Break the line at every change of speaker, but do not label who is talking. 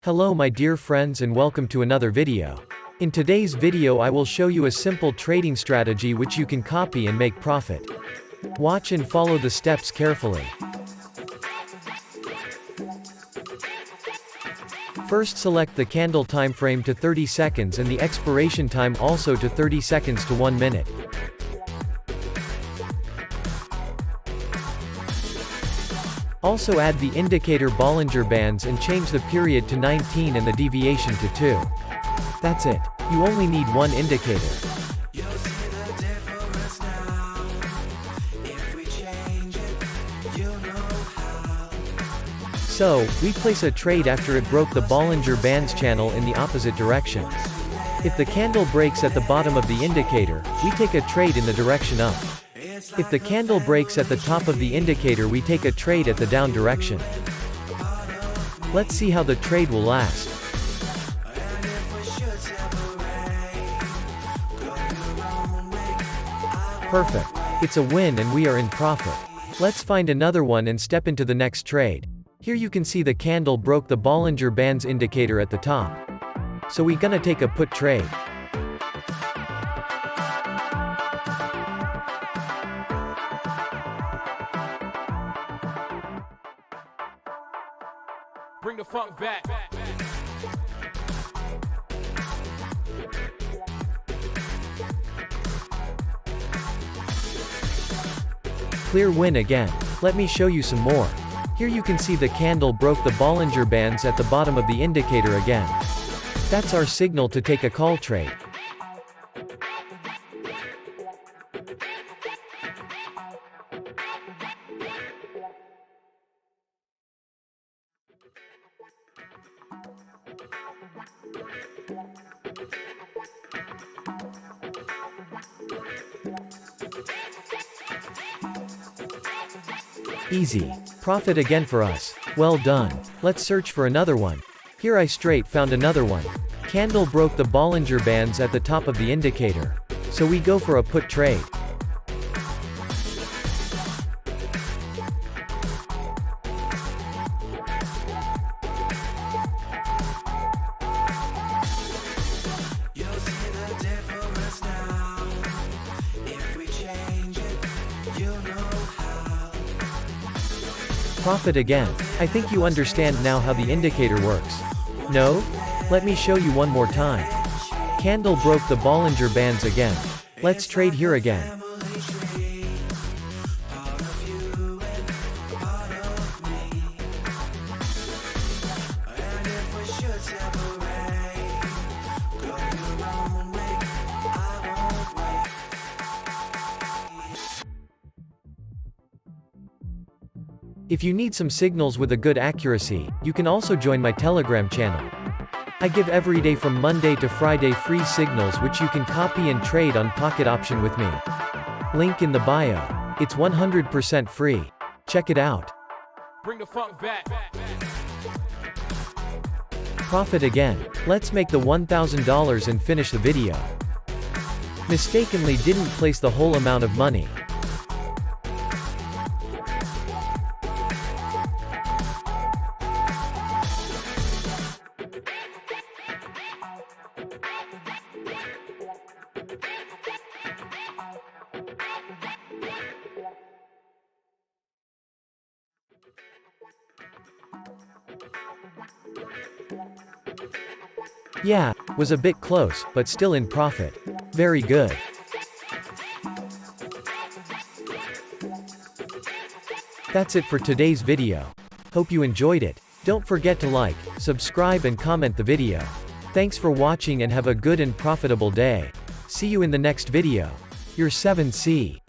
Hello my dear friends and welcome to another video. In today's video I will show you a simple trading strategy which you can copy and make profit. Watch and follow the steps carefully. First select the candle time frame to 30 seconds and the expiration time also to 30 seconds to 1 minute. Also add the indicator Bollinger Bands and change the period to 19 and the deviation to 2. That's it. You only need one indicator. So, we place a trade after it broke the Bollinger Bands channel in the opposite direction. If the candle breaks at the bottom of the indicator, we take a trade in the direction up. If the candle breaks at the top of the indicator, we take a trade at the down direction. Let's see how the trade will last. Perfect. It's a win and we are in profit. Let's find another one and step into the next trade. Here you can see the candle broke the Bollinger Bands indicator at the top. So we gonna take a put trade.
Bring the funk back.
Clear win again. Let me show you some more. Here you can see the candle broke the Bollinger Bands at the bottom of the indicator again. That's our signal to take a call trade. Easy. Profit again for us. Well done. Let's search for another one. Here I straight found another one. Candle broke the Bollinger Bands at the top of the indicator. So we go for a put trade. Profit again. I think you understand now how the indicator works. No? Let me show you one more time. Candle broke the Bollinger Bands again. Let's trade here again. If you need some signals with a good accuracy, you can also join my Telegram channel. I give every day from Monday to Friday free signals which you can copy and trade on Pocket Option with me. Link in the bio. It's 100% free. Check it out.
Bring the funk back.
Profit again. Let's make the $1,000 and finish the video. Mistakenly didn't place the whole amount of money. Yeah, was a bit close, but still in profit. Very good. That's it for today's video. Hope you enjoyed it. Don't forget to like, subscribe and comment the video. Thanks for watching and have a good and profitable day. See you in the next video. Your 7C.